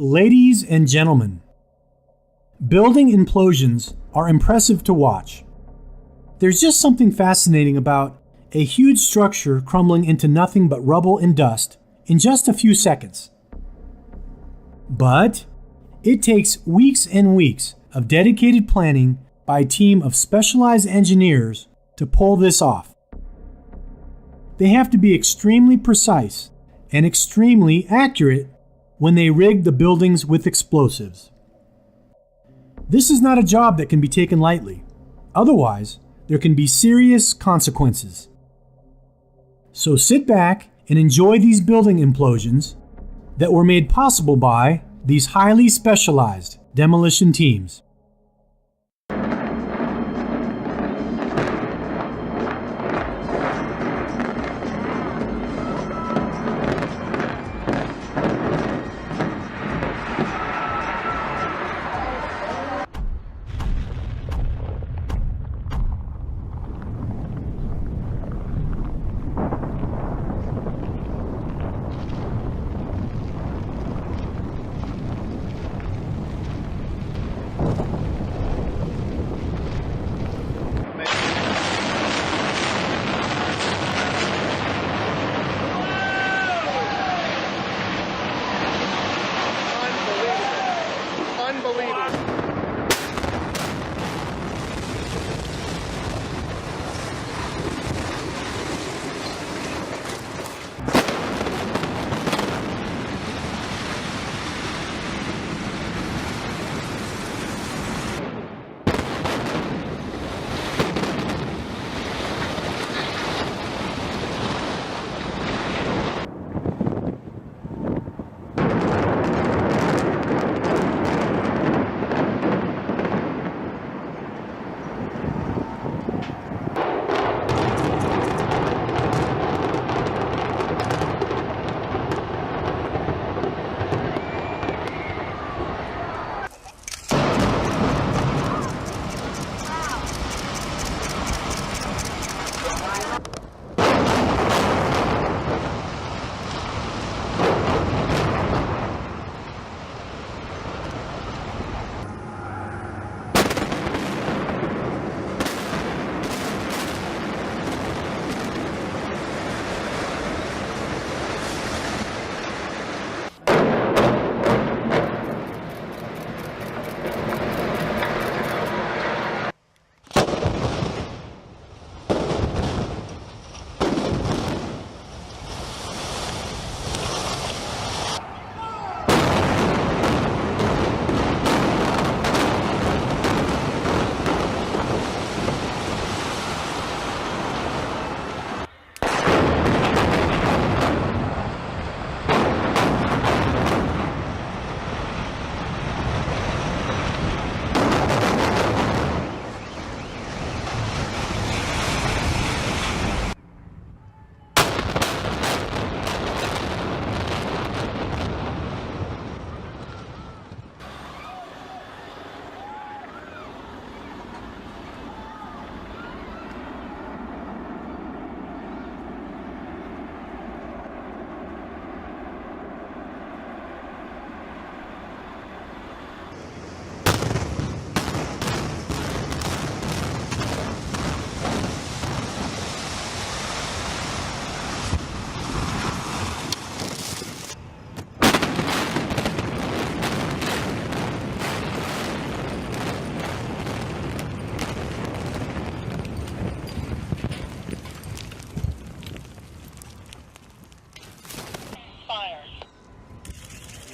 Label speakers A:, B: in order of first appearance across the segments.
A: Ladies and gentlemen, building implosions are impressive to watch. There's just something fascinating about a huge structure crumbling into nothing but rubble and dust in just a few seconds. But it takes weeks and weeks of dedicated planning by a team of specialized engineers to pull this off. They have to be extremely precise and extremely accurate when they rig the buildings with explosives. This is not a job that can be taken lightly. Otherwise, there can be serious consequences. So sit back and enjoy these building implosions that were made possible by these highly specialized demolition teams.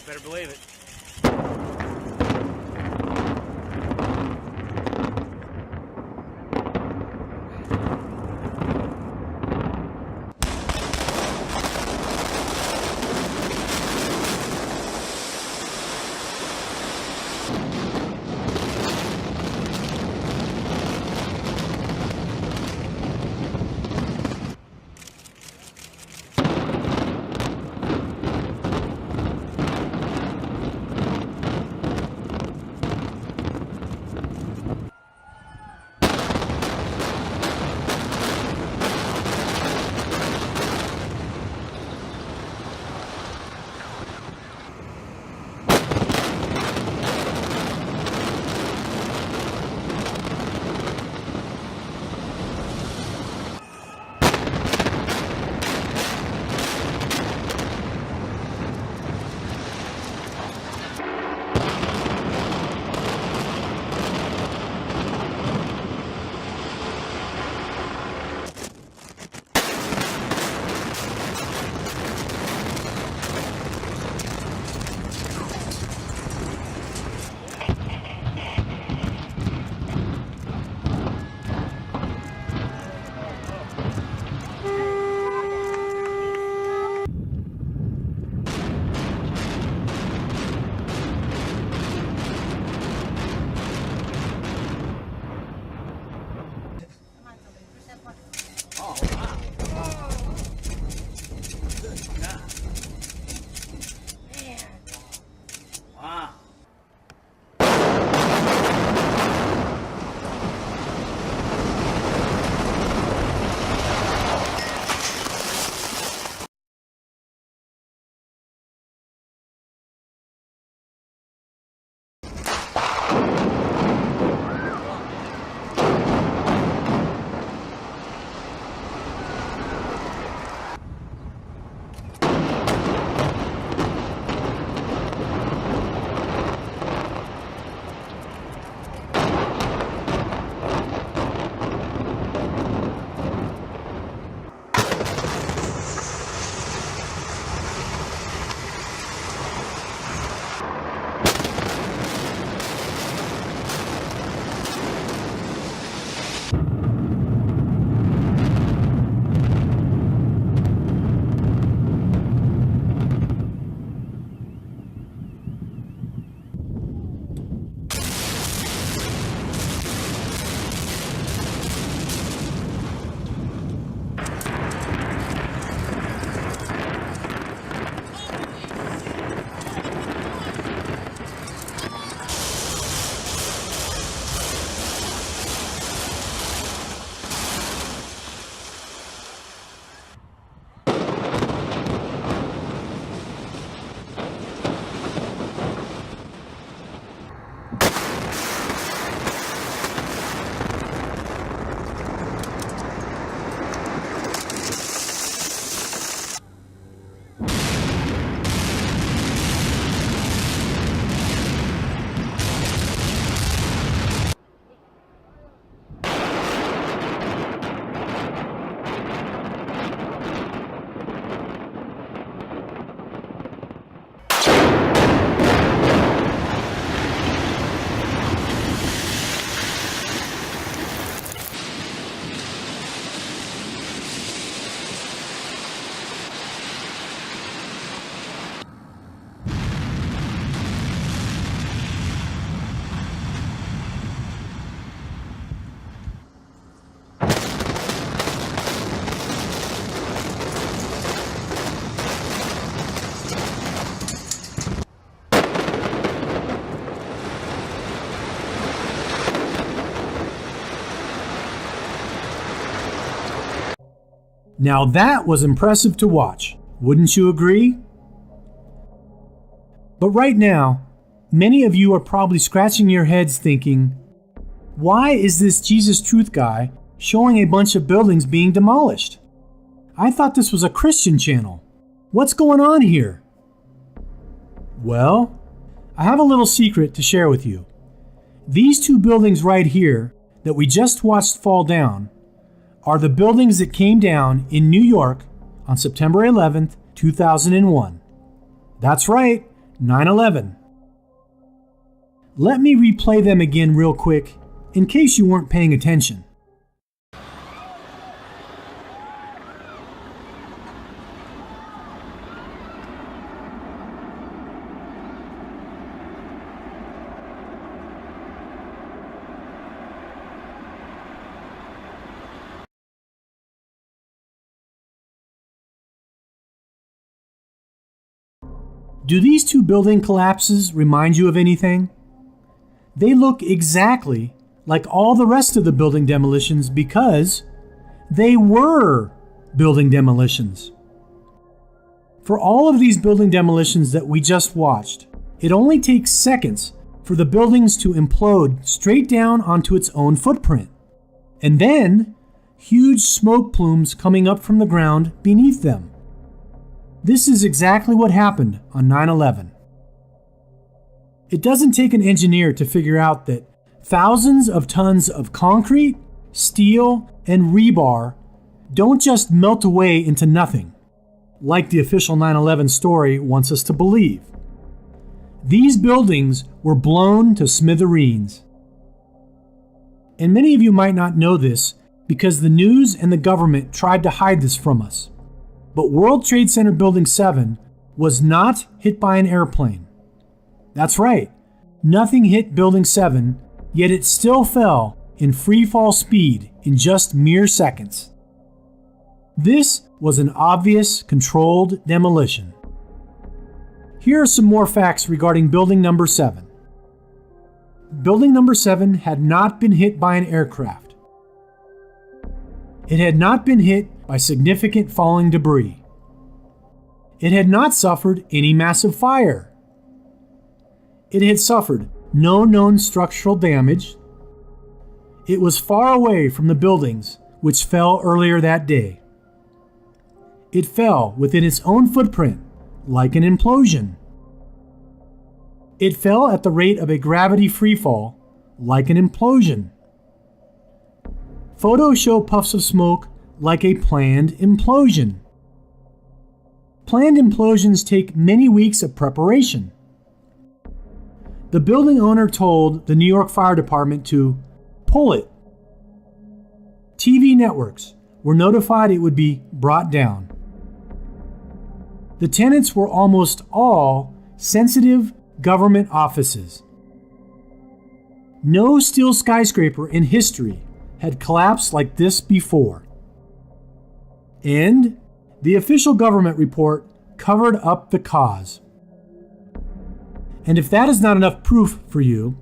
B: Better believe it.
A: Now that was impressive to watch, wouldn't you agree? But right now, many of you are probably scratching your heads thinking, why is this Jesus Truth guy showing a bunch of buildings being demolished? I thought this was a Christian channel. What's going on here? Well, I have a little secret to share with you. These two buildings right here that we just watched fall down are the buildings that came down in New York on September 11th, 2001. That's right, 9/11. Let me replay them again real quick in case you weren't paying attention. Do these two building collapses remind you of anything? They look exactly like all the rest of the building demolitions because they were building demolitions. For all of these building demolitions that we just watched, it only takes seconds for the buildings to implode straight down onto its own footprint. And then, huge smoke plumes coming up from the ground beneath them. This is exactly what happened on 9/11. It doesn't take an engineer to figure out that thousands of tons of concrete, steel, and rebar don't just melt away into nothing, like the official 9/11 story wants us to believe. These buildings were blown to smithereens. And many of you might not know this because the news and the government tried to hide this from us. But World Trade Center Building 7 was not hit by an airplane. That's right, nothing hit Building 7, yet it still fell in free fall speed in just mere seconds. This was an obvious, controlled demolition. Here are some more facts regarding Building Number 7. Building Number 7 had not been hit by an aircraft. It had not been hit by significant falling debris. It had not suffered any massive fire. It had suffered no known structural damage. It was far away from the buildings which fell earlier that day. It fell within its own footprint, like an implosion. It fell at the rate of a gravity freefall, like an implosion. Photos show puffs of smoke like a planned implosion. Planned implosions take many weeks of preparation. The building owner told the New York Fire Department to pull it. TV networks were notified it would be brought down. The tenants were almost all sensitive government offices. No steel skyscraper in history had collapsed like this before. And the official government report covered up the cause. And if that is not enough proof for you,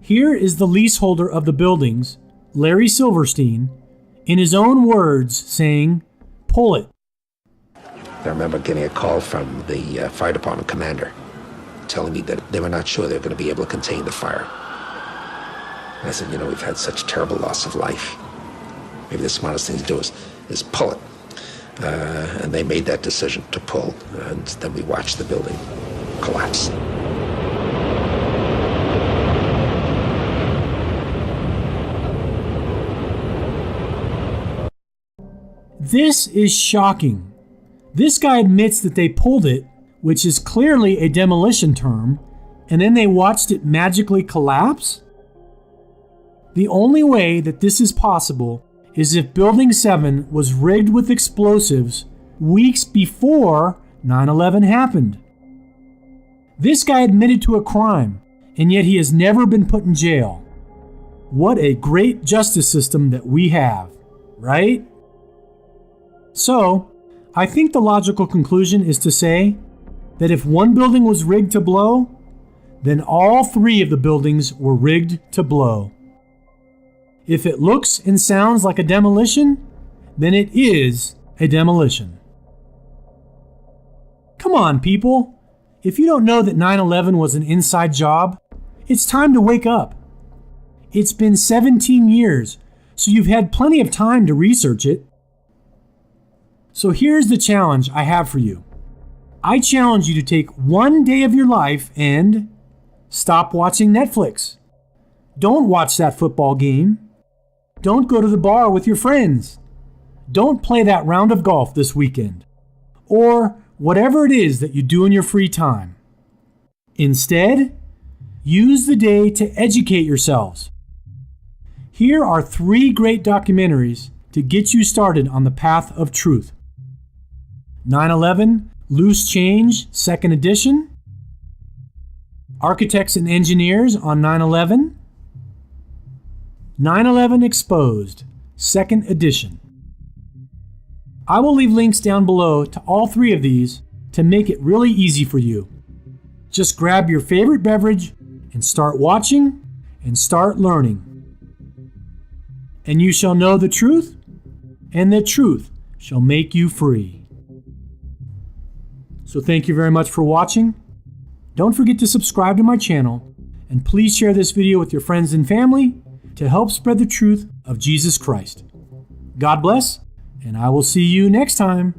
A: here is the leaseholder of the buildings, Larry Silverstein, in his own words saying, "Pull it."
B: I remember getting a call from the fire department commander telling me that they were not sure they were going to be able to contain the fire. And I said, we've had such terrible loss of life. Maybe the smartest thing to do is pull it. And they made that decision to pull, and then we watched the building collapse.
A: This is shocking. This guy admits that they pulled it, which is clearly a demolition term, and then they watched it magically collapse? The only way that this is possible is if Building 7 was rigged with explosives weeks before 9/11 happened. This guy admitted to a crime, and yet he has never been put in jail. What a great justice system that we have, right? So, I think the logical conclusion is to say that if one building was rigged to blow, then all three of the buildings were rigged to blow. If it looks and sounds like a demolition, then it is a demolition. Come on, people. If you don't know that 9/11 was an inside job, it's time to wake up. It's been 17 years, so you've had plenty of time to research it. So here's the challenge I have for you. I challenge you to take one day of your life and stop watching Netflix. Don't watch that football game. Don't go to the bar with your friends. Don't play that round of golf this weekend. Or whatever it is that you do in your free time. Instead, use the day to educate yourselves. Here are 3 great documentaries to get you started on the path of truth. 9/11 Loose Change, 2nd edition. Architects and Engineers on 9/11. 9/11 Exposed, 2nd edition. I will leave links down below to all 3 of these to make it really easy for you. Just grab your favorite beverage and start watching and start learning. And you shall know the truth, and the truth shall make you free. So thank you very much for watching. Don't forget to subscribe to my channel, and please share this video with your friends and family to help spread the truth of Jesus Christ. God bless, and I will see you next time.